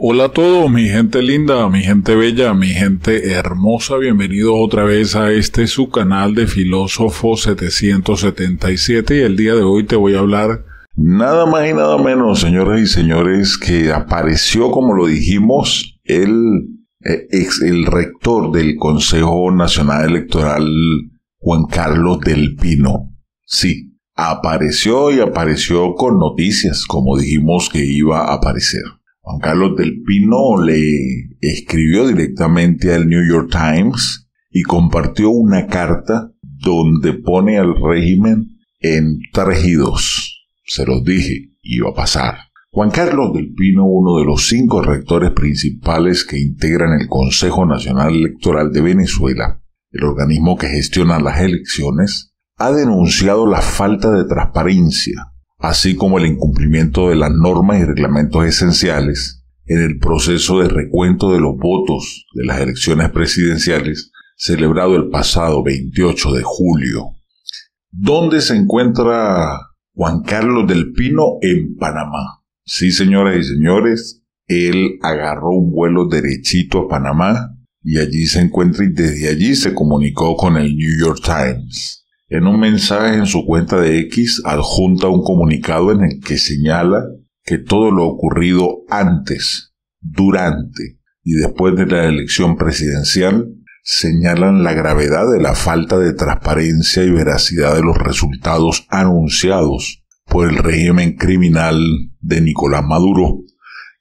Hola a todos, mi gente linda, mi gente bella, mi gente hermosa, bienvenidos otra vez a su canal de Filósofo 777 y el día de hoy te voy a hablar nada más y nada menos, señoras y señores, que apareció, como lo dijimos, el rector del Consejo Nacional Electoral, Juan Carlos del Pino. Sí, apareció y apareció con noticias, como dijimos que iba a aparecer. Juan Carlos del Pino le escribió directamente al New York Times y compartió una carta donde pone al régimen en 3 y 2. Se los dije, iba a pasar. Juan Carlos del Pino, uno de los 5 rectores principales que integran el Consejo Nacional Electoral de Venezuela, el organismo que gestiona las elecciones, ha denunciado la falta de transparencia, así como el incumplimiento de las normas y reglamentos esenciales en el proceso de recuento de los votos de las elecciones presidenciales celebrado el pasado 28 de julio. ¿Dónde se encuentra Juan Carlos del Pino? En Panamá. Sí, señoras y señores, él agarró un vuelo derechito a Panamá y allí se encuentra y desde allí se comunicó con el New York Times. En un mensaje en su cuenta de X adjunta un comunicado en el que señala que todo lo ocurrido antes, durante y después de la elección presidencial señalan la gravedad de la falta de transparencia y veracidad de los resultados anunciados por el régimen criminal de Nicolás Maduro,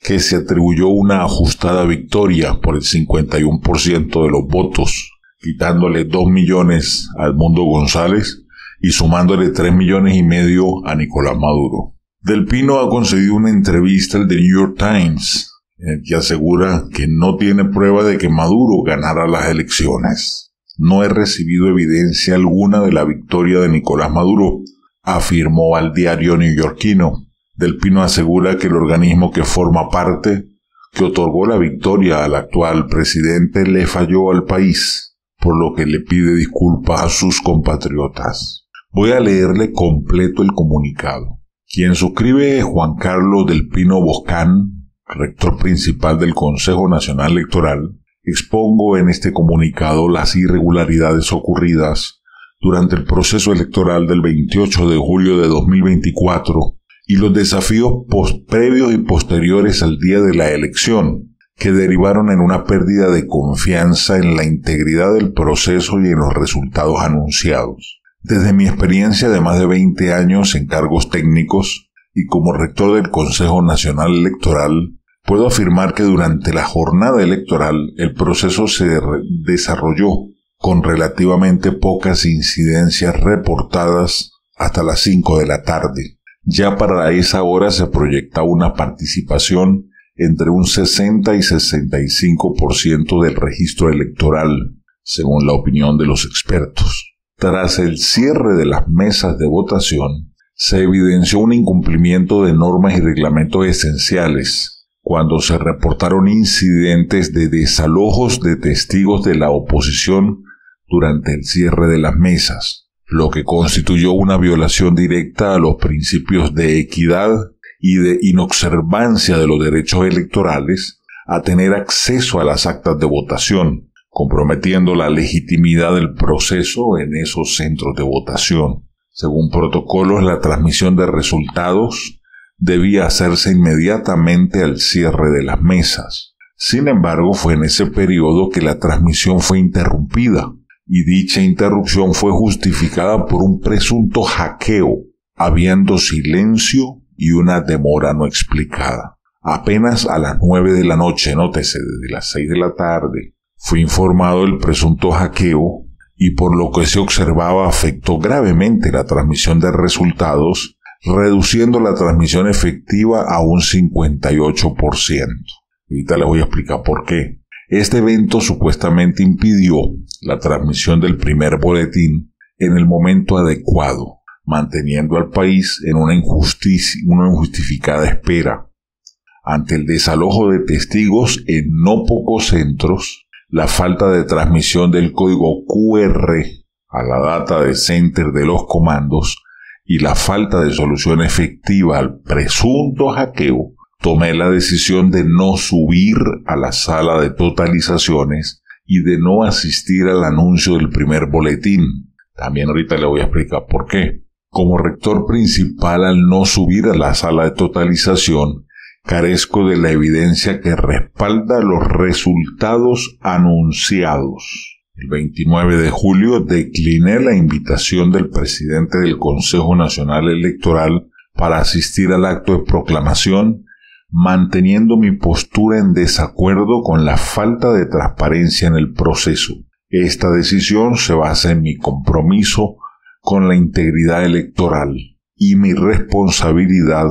que se atribuyó una ajustada victoria por el 51% de los votos, quitándole 2 millones a Edmundo González y sumándole 3,5 millones a Nicolás Maduro. Del Pino ha concedido una entrevista al The New York Times, en el que asegura que no tiene prueba de que Maduro ganara las elecciones. No he recibido evidencia alguna de la victoria de Nicolás Maduro, afirmó al diario neoyorquino. Del Pino asegura que el organismo que forma parte, que otorgó la victoria al actual presidente, le falló al país, por lo que le pide disculpas a sus compatriotas. Voy a leerle completo el comunicado. Quien suscribe es Juan Carlos del Pino Boscán, rector principal del Consejo Nacional Electoral. Expongo en este comunicado las irregularidades ocurridas durante el proceso electoral del 28 de julio de 2024 y los desafíos previos y posteriores al día de la elección, que derivaron en una pérdida de confianza en la integridad del proceso y en los resultados anunciados. Desde mi experiencia de más de 20 años en cargos técnicos y como rector del Consejo Nacional Electoral, puedo afirmar que durante la jornada electoral el proceso se desarrolló con relativamente pocas incidencias reportadas hasta las 5 de la tarde. Ya para esa hora se proyecta una participación entre un 60 y 65% del registro electoral, según la opinión de los expertos. Tras el cierre de las mesas de votación, se evidenció un incumplimiento de normas y reglamentos esenciales, cuando se reportaron incidentes de desalojos de testigos de la oposición durante el cierre de las mesas, lo que constituyó una violación directa a los principios de equidad y de inobservancia de los derechos electorales a tener acceso a las actas de votación, comprometiendo la legitimidad del proceso en esos centros de votación. Según protocolos, la transmisión de resultados debía hacerse inmediatamente al cierre de las mesas. Sin embargo, fue en ese periodo que la transmisión fue interrumpida, y dicha interrupción fue justificada por un presunto hackeo, habiendo silencio y una demora no explicada. Apenas a las 9 de la noche, nótese, desde las 6 de la tarde, fue informado el presunto hackeo y por lo que se observaba afectó gravemente la transmisión de resultados, reduciendo la transmisión efectiva a un 58%. Ahorita les voy a explicar por qué. Este evento supuestamente impidió la transmisión del primer boletín en el momento adecuado, manteniendo al país en una injustificada espera. Ante el desalojo de testigos en no pocos centros, la falta de transmisión del código QR a la data de center de los comandos y la falta de solución efectiva al presunto hackeo, tomé la decisión de no subir a la sala de totalizaciones y de no asistir al anuncio del primer boletín. También ahorita le voy a explicar por qué. Como rector principal, al no subir a la sala de totalización, carezco de la evidencia que respalda los resultados anunciados. El 29 de julio decliné la invitación del presidente del Consejo Nacional Electoral para asistir al acto de proclamación, manteniendo mi postura en desacuerdo con la falta de transparencia en el proceso. Esta decisión se basa en mi compromiso con la integridad electoral y mi responsabilidad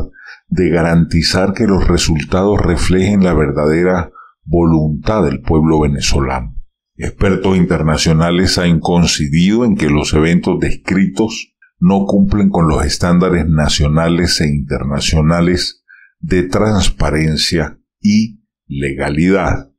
de garantizar que los resultados reflejen la verdadera voluntad del pueblo venezolano. Expertos internacionales han coincidido en que los eventos descritos no cumplen con los estándares nacionales e internacionales de transparencia y legalidad.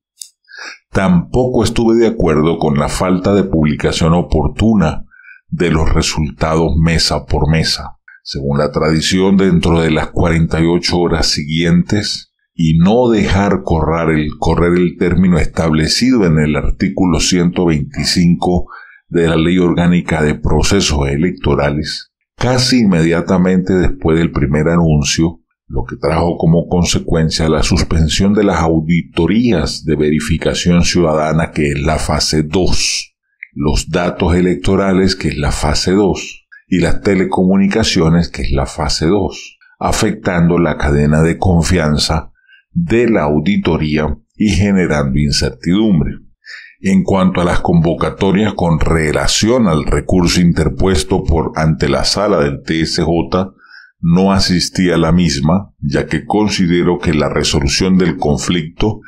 Tampoco estuve de acuerdo con la falta de publicación oportuna de los resultados mesa por mesa, según la tradición dentro de las 48 horas siguientes, y no dejar correr el término establecido en el artículo 125 de la Ley Orgánica de Procesos Electorales, casi inmediatamente después del primer anuncio, lo que trajo como consecuencia la suspensión de las auditorías de verificación ciudadana, que es la fase 2, los datos electorales, que es la fase 2, y las telecomunicaciones, que es la fase 2, afectando la cadena de confianza de la auditoría y generando incertidumbre. En cuanto a las convocatorias con relación al recurso interpuesto ante la sala del TSJ, no asistí a la misma, ya que considero que la resolución del conflicto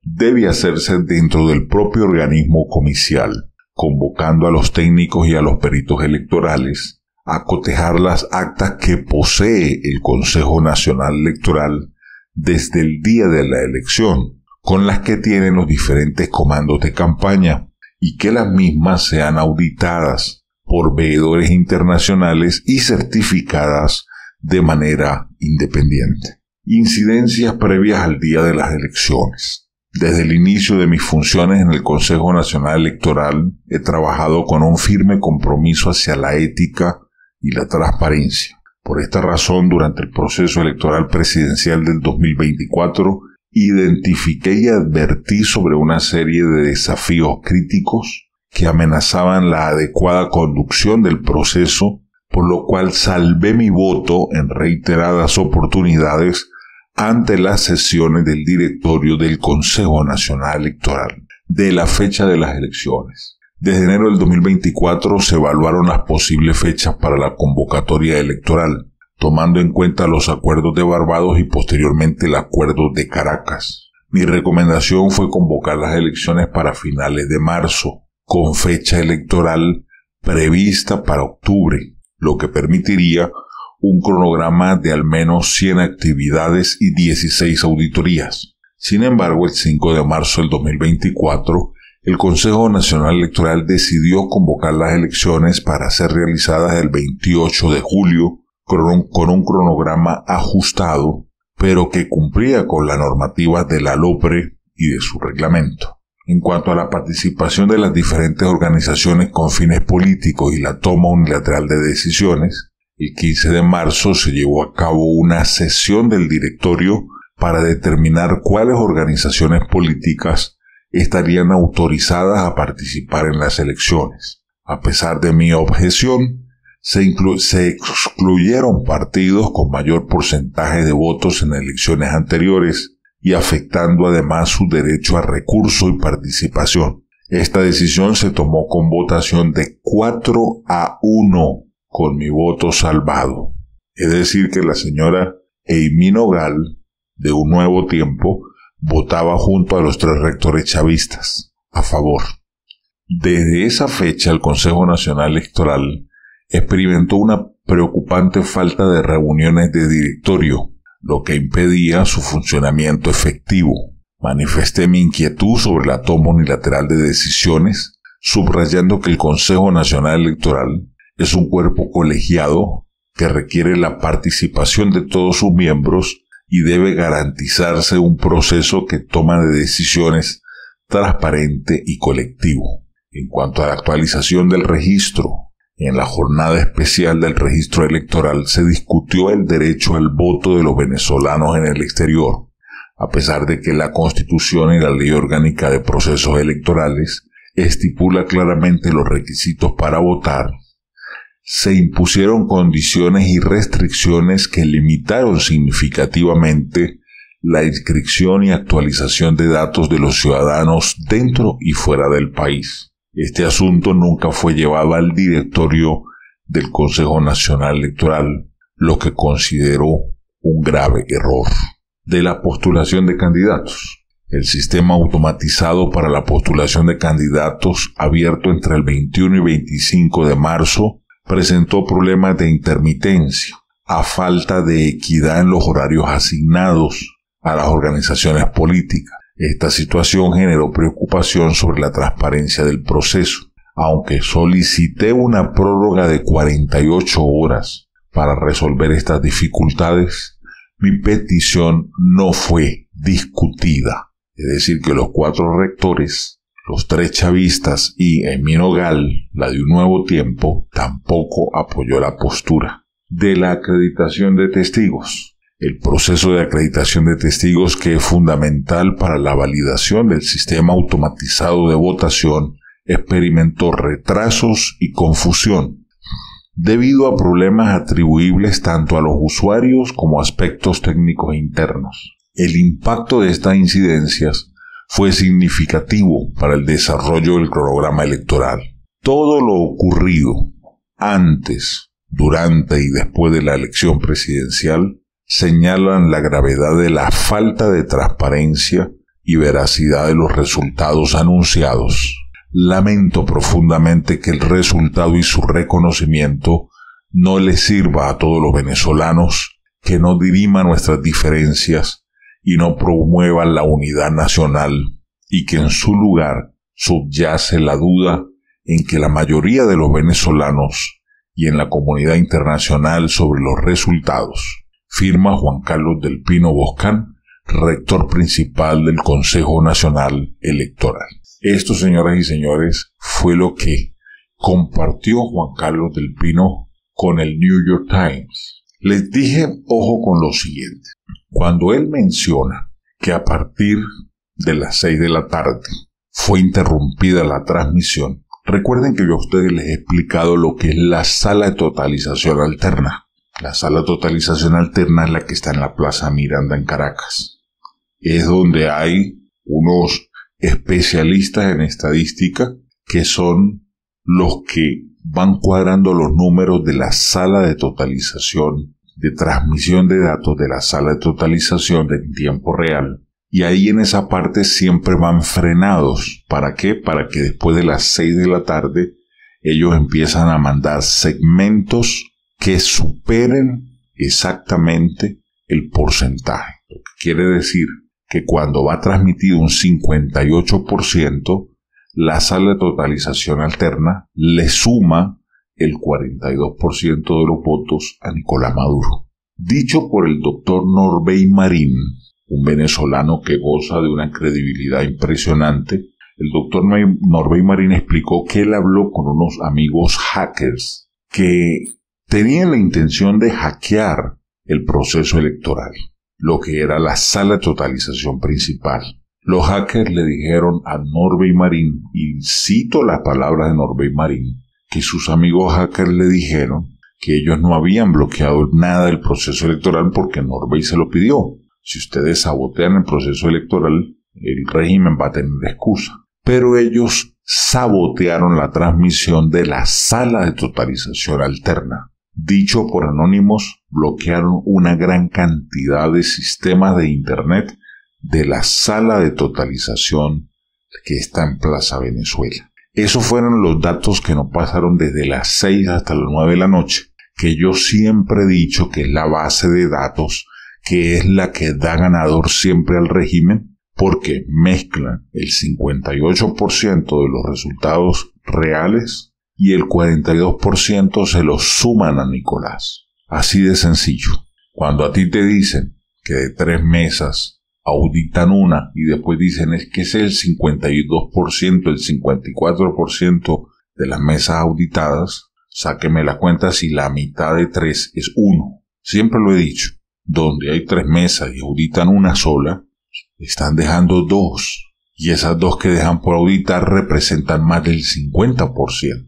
debe hacerse dentro del propio organismo comicial, convocando a los técnicos y a los peritos electorales a cotejar las actas que posee el Consejo Nacional Electoral desde el día de la elección, con las que tienen los diferentes comandos de campaña, y que las mismas sean auditadas por veedores internacionales y certificadas de manera independiente. Incidencias previas al día de las elecciones. Desde el inicio de mis funciones en el Consejo Nacional Electoral he trabajado con un firme compromiso hacia la ética y la transparencia. Por esta razón, durante el proceso electoral presidencial del 2024, identifiqué y advertí sobre una serie de desafíos críticos que amenazaban la adecuada conducción del proceso, por lo cual salvé mi voto en reiteradas oportunidades ante las sesiones del directorio del Consejo Nacional Electoral de la fecha de las elecciones. Desde enero del 2024 se evaluaron las posibles fechas para la convocatoria electoral, tomando en cuenta los acuerdos de Barbados y posteriormente el acuerdo de Caracas. Mi recomendación fue convocar las elecciones para finales de marzo, con fecha electoral prevista para octubre, lo que permitiría un cronograma de al menos 100 actividades y 16 auditorías. Sin embargo, el 5 de marzo del 2024, el Consejo Nacional Electoral decidió convocar las elecciones para ser realizadas el 28 de julio con un cronograma ajustado, pero que cumplía con la normativa de la LOPRE y de su reglamento. En cuanto a la participación de las diferentes organizaciones con fines políticos y la toma unilateral de decisiones, el 15 de marzo se llevó a cabo una sesión del directorio para determinar cuáles organizaciones políticas estarían autorizadas a participar en las elecciones. A pesar de mi objeción, se excluyeron partidos con mayor porcentaje de votos en elecciones anteriores y afectando además su derecho a recurso y participación. Esta decisión se tomó con votación de 4-1 con mi voto salvado. Es decir, que la señora Amy Nogal, de Un Nuevo Tiempo, votaba junto a los 3 rectores chavistas a favor. Desde esa fecha, el Consejo Nacional Electoral experimentó una preocupante falta de reuniones de directorio, lo que impedía su funcionamiento efectivo. Manifesté mi inquietud sobre la toma unilateral de decisiones, subrayando que el Consejo Nacional Electoral es un cuerpo colegiado que requiere la participación de todos sus miembros y debe garantizarse un proceso que toma de decisiones transparente y colectivo. En cuanto a la actualización del registro, en la jornada especial del registro electoral se discutió el derecho al voto de los venezolanos en el exterior, a pesar de que la Constitución y la Ley Orgánica de Procesos Electorales estipula claramente los requisitos para votar. Se impusieron condiciones y restricciones que limitaron significativamente la inscripción y actualización de datos de los ciudadanos dentro y fuera del país. Este asunto nunca fue llevado al directorio del Consejo Nacional Electoral, lo que consideró un grave error. De la postulación de candidatos. El sistema automatizado para la postulación de candidatos, abierto entre el 21 y 25 de marzo, presentó problemas de intermitencia, a falta de equidad en los horarios asignados a las organizaciones políticas. Esta situación generó preocupación sobre la transparencia del proceso. Aunque solicité una prórroga de 48 horas para resolver estas dificultades, mi petición no fue discutida. Es decir, que los 4 rectores, los 3 chavistas y Emino Gal, la de Un Nuevo Tiempo, tampoco apoyó la postura. De la acreditación de testigos. El proceso de acreditación de testigos, que es fundamental para la validación del sistema automatizado de votación, experimentó retrasos y confusión, debido a problemas atribuibles tanto a los usuarios como a aspectos técnicos internos. El impacto de estas incidencias fue significativo para el desarrollo del cronograma electoral. Todo lo ocurrido antes, durante y después de la elección presidencial señalan la gravedad de la falta de transparencia y veracidad de los resultados anunciados. Lamento profundamente que el resultado y su reconocimiento no le sirva a todos los venezolanos, que no dirima nuestras diferencias y no promueva la unidad nacional, y que en su lugar subyace la duda en que la mayoría de los venezolanos y en la comunidad internacional sobre los resultados. Firma Juan Carlos del Pino Boscán, rector principal del Consejo Nacional Electoral. Esto, señoras y señores, fue lo que compartió Juan Carlos del Pino con el New York Times. Les dije, ojo con lo siguiente. Cuando él menciona que a partir de las 6 de la tarde fue interrumpida la transmisión, recuerden que yo a ustedes les he explicado lo que es la sala de totalización alterna. La sala de totalización alterna es la que está en la Plaza Miranda en Caracas. Es donde hay unos especialistas en estadística que son los que van cuadrando los números de la sala de totalización, de transmisión de datos de la sala de totalización en tiempo real. Y ahí en esa parte siempre van frenados. ¿Para qué? Para que después de las 6 de la tarde ellos empiezan a mandar segmentos que superen exactamente el porcentaje. Lo que quiere decir que cuando va transmitido un 58%, la sala de totalización alterna le suma el 42% de los votos a Nicolás Maduro. Dicho por el doctor Norbey Marín, un venezolano que goza de una credibilidad impresionante, el doctor Norbey Marín explicó que él habló con unos amigos hackers que tenían la intención de hackear el proceso electoral, lo que era la sala de totalización principal. Los hackers le dijeron a Norbey Marín, y cito las palabras de Norbey Marín, que sus amigos hackers le dijeron que ellos no habían bloqueado nada del proceso electoral porque Norbey se lo pidió. Si ustedes sabotean el proceso electoral, el régimen va a tener excusa. Pero ellos sabotearon la transmisión de la sala de totalización alterna. Dicho por anónimos, bloquearon una gran cantidad de sistemas de Internet de la sala de totalización que está en Plaza Venezuela. Esos fueron los datos que nos pasaron desde las 6 hasta las 9 de la noche, que yo siempre he dicho que es la base de datos, que es la que da ganador siempre al régimen, porque mezclan el 58% de los resultados reales y el 42% se los suman a Nicolás. Así de sencillo. Cuando a ti te dicen que de 3 mesas auditan una y después dicen es que es el 52%, el 54% de las mesas auditadas, sáqueme la cuenta si la mitad de 3 es 1. Siempre lo he dicho, donde hay 3 mesas y auditan una sola, están dejando 2. Y esas 2 que dejan por auditar representan más del 50%.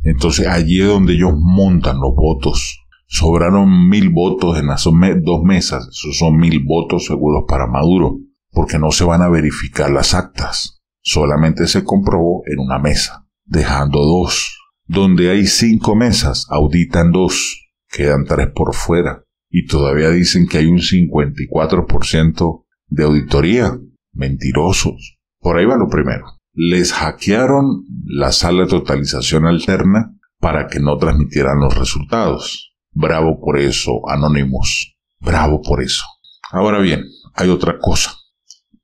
Entonces allí es donde ellos montan los votos. Sobraron 1000 votos en las 2 mesas. Esos son 1000 votos seguros para Maduro, porque no se van a verificar las actas. Solamente se comprobó en una mesa, dejando 2. Donde hay 5 mesas, auditan 2, quedan 3 por fuera. Y todavía dicen que hay un 54% de auditoría. Mentirosos. Por ahí va lo primero. Les hackearon la sala de totalización alterna para que no transmitieran los resultados. Bravo por eso, Anonymous. Bravo por eso. Ahora bien, hay otra cosa.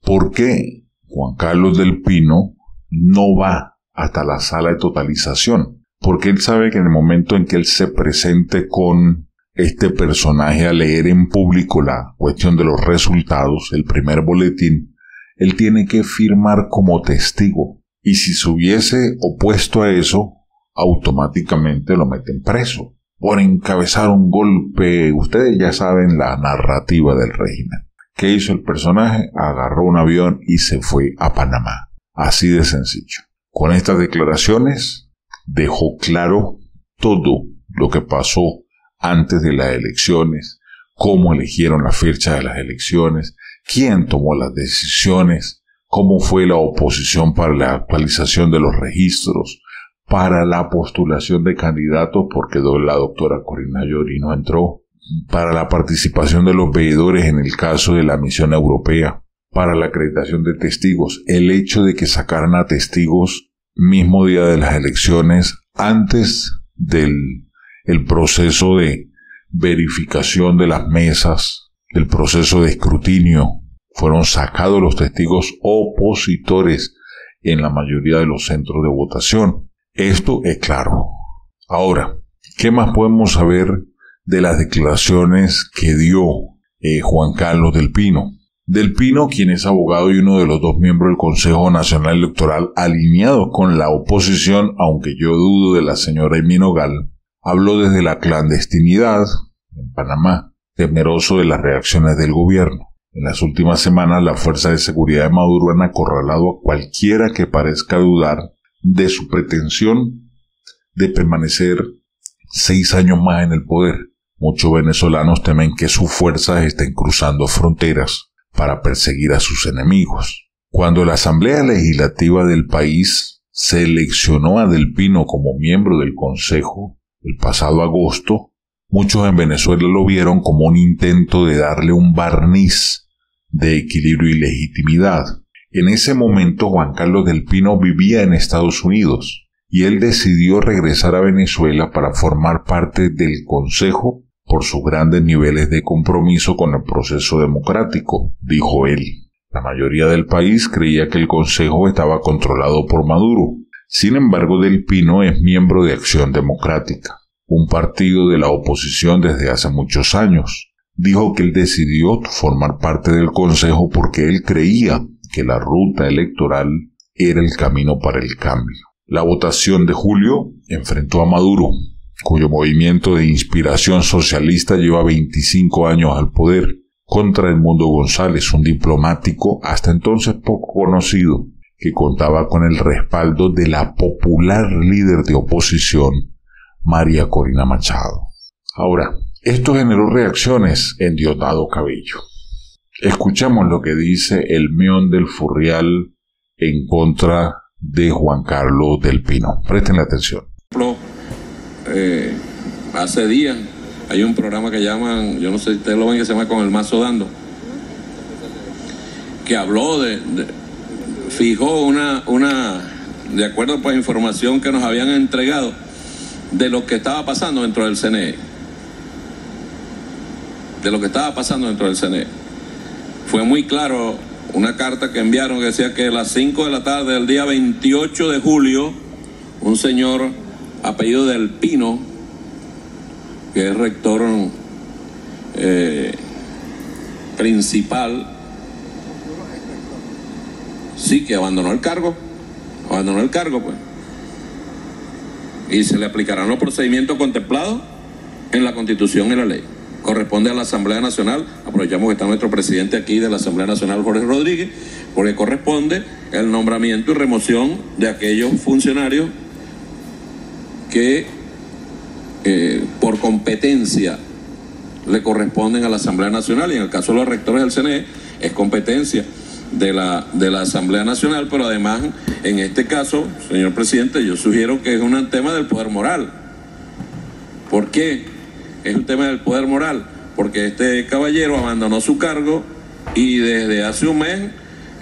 ¿Por qué Juan Carlos del Pino no va hasta la sala de totalización? Porque él sabe que en el momento en que él se presente con este personaje a leer en público la cuestión de los resultados, el primer boletín, él tiene que firmar como testigo. Y si se hubiese opuesto a eso, automáticamente lo meten preso por encabezar un golpe. Ustedes ya saben la narrativa del régimen. ¿Qué hizo el personaje? Agarró un avión y se fue a Panamá. Así de sencillo. Con estas declaraciones dejó claro todo lo que pasó antes de las elecciones, cómo eligieron la fecha de las elecciones, quién tomó las decisiones, cómo fue la oposición para la actualización de los registros, para la postulación de candidatos, porque la doctora Corina Llori no entró, para la participación de los veedores en el caso de la misión europea, para la acreditación de testigos, el hecho de que sacaran a testigos mismo día de las elecciones, antes del proceso de verificación de las mesas, el proceso de escrutinio, fueron sacados los testigos opositores en la mayoría de los centros de votación. Esto es claro. Ahora, ¿qué más podemos saber de las declaraciones que dio Juan Carlos del Pino? Del Pino, quien es abogado y uno de los 2 miembros del Consejo Nacional Electoral alineados con la oposición, aunque yo dudo de la señora Amy Nogal, habló desde la clandestinidad en Panamá, temeroso de las reacciones del gobierno. En las últimas semanas, las fuerzas de seguridad de Maduro han acorralado a cualquiera que parezca dudar de su pretensión de permanecer 6 años más en el poder. Muchos venezolanos temen que sus fuerzas estén cruzando fronteras para perseguir a sus enemigos. Cuando la Asamblea Legislativa del país seleccionó a Del Pino como miembro del Consejo el pasado agosto, muchos en Venezuela lo vieron como un intento de darle un barniz de equilibrio y legitimidad. En ese momento Juan Carlos del Pino vivía en Estados Unidos y él decidió regresar a Venezuela para formar parte del Consejo por sus grandes niveles de compromiso con el proceso democrático, dijo él. La mayoría del país creía que el Consejo estaba controlado por Maduro. Sin embargo, Del Pino es miembro de Acción Democrática, un partido de la oposición desde hace muchos años. Dijo que él decidió formar parte del Consejo porque él creía que la ruta electoral era el camino para el cambio. La votación de julio enfrentó a Maduro, cuyo movimiento de inspiración socialista lleva 25 años al poder, contra Edmundo González, un diplomático hasta entonces poco conocido, que contaba con el respaldo de la popular líder de oposición, María Corina Machado. Ahora, esto generó reacciones en Diosdado Cabello. Escuchamos lo que dice el Meón del Furrial en contra de Juan Carlos del Pino. Presten atención. Hace días hay un programa que llaman, yo no sé si ustedes lo ven, que se llama Con el Mazo Dando, que habló fijó una de acuerdo pues información que nos habían entregado de lo que estaba pasando dentro del CNE. Fue muy claro una carta que enviaron que decía que a las 5 de la tarde del día 28 de julio, un señor apellido del Pino, que es rector principal, sí, que abandonó el cargo pues, y se le aplicarán los procedimientos contemplados en la Constitución y la ley. Corresponde a la Asamblea Nacional, aprovechamos que está nuestro presidente aquí de la Asamblea Nacional, Jorge Rodríguez, porque corresponde el nombramiento y remoción de aquellos funcionarios que por competencia le corresponden a la Asamblea Nacional, y en el caso de los rectores del CNE es competencia de la Asamblea Nacional, pero además en este caso, señor presidente, yo sugiero que es un tema del poder moral. ¿Por qué es un tema del poder moral? Porque este caballero abandonó su cargo y desde hace un mes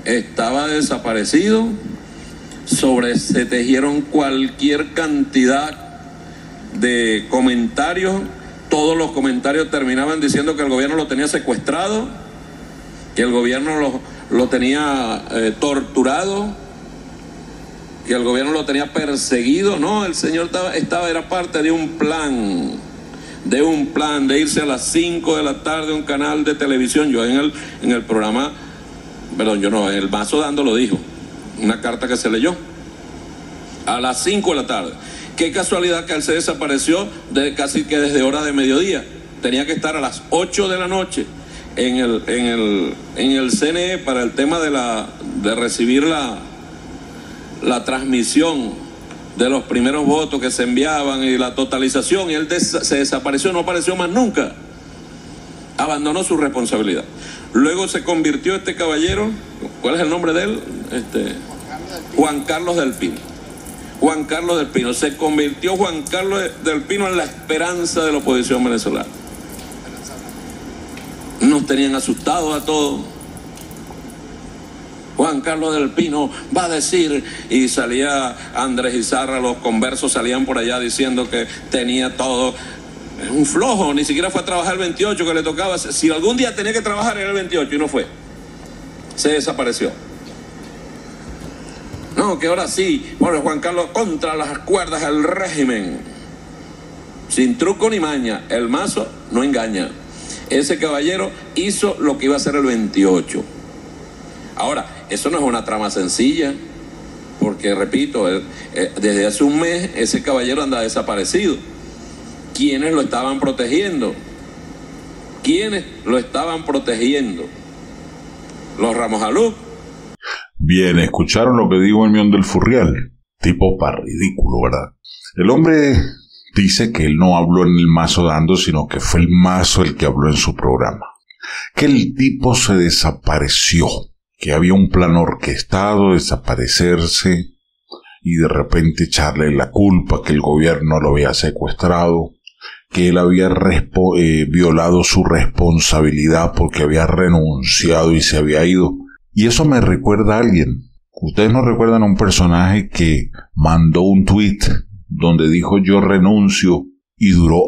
estaba desaparecido. Se tejieron cualquier cantidad de comentarios. Todos los comentarios terminaban diciendo que el gobierno lo tenía secuestrado, que el gobierno lo tenía torturado, que el gobierno lo tenía perseguido. No, el señor era parte de un plan de irse a las 5 de la tarde a un canal de televisión. Yo en el programa, perdón, yo no, en el Mazo Dando lo dijo, una carta que se leyó, a las 5 de la tarde. Qué casualidad que él se desapareció casi que desde hora de mediodía. Tenía que estar a las 8 de la noche en el CNE para el tema de recibir la transmisión de los primeros votos que se enviaban y la totalización, y él se desapareció, no apareció más nunca. Abandonó su responsabilidad. Luego se convirtió este caballero, ¿cuál es el nombre de él? Juan Carlos del Pino. Juan Carlos del Pino. Se convirtió Juan Carlos del Pino en la esperanza de la oposición venezolana. Nos tenían asustados a todos. Juan Carlos del Pino va a decir, y salía Andrés Izarra, los conversos salían por allá diciendo que tenía todo. Es un flojo, ni siquiera fue a trabajar el 28 que le tocaba. Si algún día tenía que trabajar era el 28 y no fue. Se desapareció. No, que ahora sí, bueno, Juan Carlos contra las cuerdas del régimen. Sin truco ni maña, el Mazo no engaña. Ese caballero hizo lo que iba a hacer el 28. Ahora, eso no es una trama sencilla, porque repito, desde hace un mes ese caballero anda desaparecido. ¿Quiénes lo estaban protegiendo? ¿Quiénes lo estaban protegiendo? Los Ramos Alú. Bien, escucharon lo que dijo el Mion del Furrial. Tipo para ridículo, ¿verdad? El hombre dice que él no habló en el Mazo Dando, sino que fue el Mazo el que habló en su programa. Que el tipo se desapareció, que había un plan orquestado, desaparecerse y de repente echarle la culpa, que el gobierno lo había secuestrado, que él había violado su responsabilidad porque había renunciado y se había ido. Y eso me recuerda a alguien. ¿Ustedes no recuerdan a un personaje que mandó un tweet donde dijo yo renuncio y duró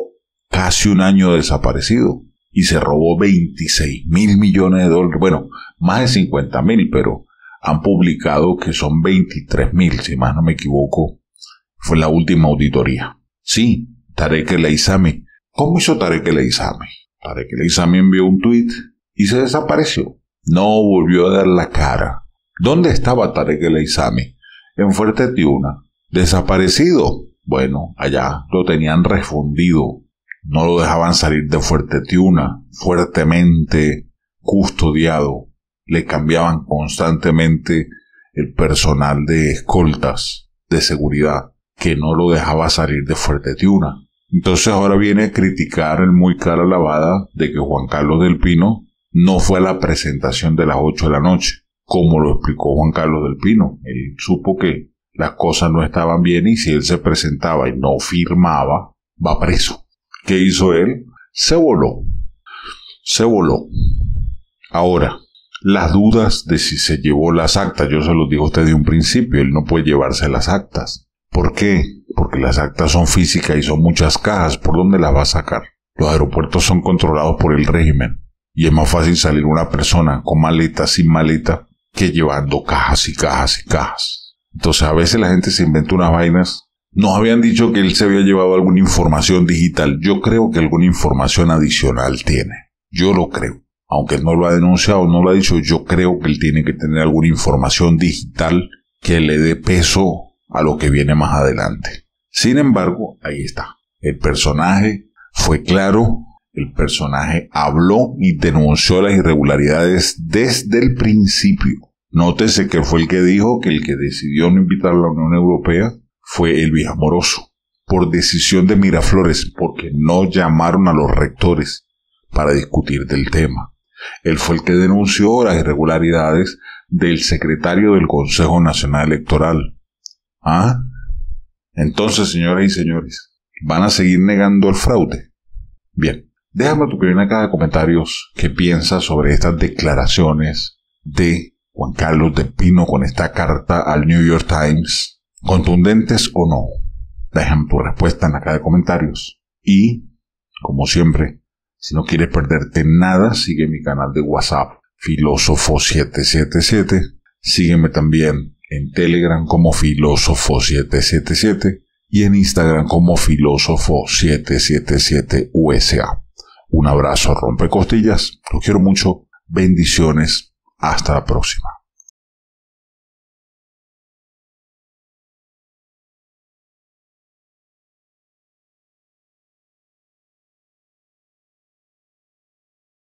casi un año desaparecido y se robó 26.000 millones de dólares? Bueno, más de 50.000, pero han publicado que son 23.000, si más no me equivoco. Fue la última auditoría. Sí, Tarek El Aissami. ¿Cómo hizo Tarek El Aissami? Tarek El Aissami envió un tweet y se desapareció. No volvió a dar la cara. ¿Dónde estaba Tarek El Aissami? En Fuerte Tiuna. ¿Desaparecido? Bueno, allá lo tenían refundido. No lo dejaban salir de Fuerte Tiuna. Fuertemente custodiado. Le cambiaban constantemente el personal de escoltas de seguridad que no lo dejaba salir de Fuerte Tiuna. Entonces ahora viene a criticar el muy cara lavada de que Juan Carlos del Pino no fue a la presentación de las 8 de la noche, como lo explicó Juan Carlos del Pino. Él supo que las cosas no estaban bien y si él se presentaba y no firmaba, va preso. ¿Qué hizo él? Se voló. Se voló. Ahora, las dudas de si se llevó las actas, yo se los digo a usted de un principio, él no puede llevarse las actas. ¿Por qué? Porque las actas son físicas y son muchas cajas. ¿Por dónde las va a sacar? Los aeropuertos son controlados por el régimen. Y es más fácil salir una persona con maleta, sin maleta, que llevando cajas y cajas y cajas. Entonces a veces la gente se inventa unas vainas. Nos habían dicho que él se había llevado alguna información digital. Yo creo que alguna información adicional tiene. Yo lo creo. aunque él no lo ha denunciado, no lo ha dicho, yo creo que él tiene que tener alguna información digital que le dé peso a lo que viene más adelante. Sin embargo, ahí está. El personaje fue claro, el personaje habló y denunció las irregularidades desde el principio. Nótese que fue el que dijo que el que decidió no invitar a la Unión Europea fue el Villaamoroso, por decisión de Miraflores, porque no llamaron a los rectores para discutir del tema. Él fue el que denunció las irregularidades del secretario del Consejo Nacional Electoral. ¿Ah? Entonces, señoras y señores, ¿van a seguir negando el fraude? Bien, déjame tu opinión en cada comentario qué piensas sobre estas declaraciones de Juan Carlos del Pino con esta carta al New York Times, contundentes o no. Déjame tu respuesta en la caja de comentarios. Y, como siempre, si no quieres perderte nada, sigue mi canal de WhatsApp, Filósofo777. Sígueme también en Telegram como Filósofo777 y en Instagram como Filósofo777USA. Un abrazo rompecostillas, los quiero mucho, bendiciones, hasta la próxima.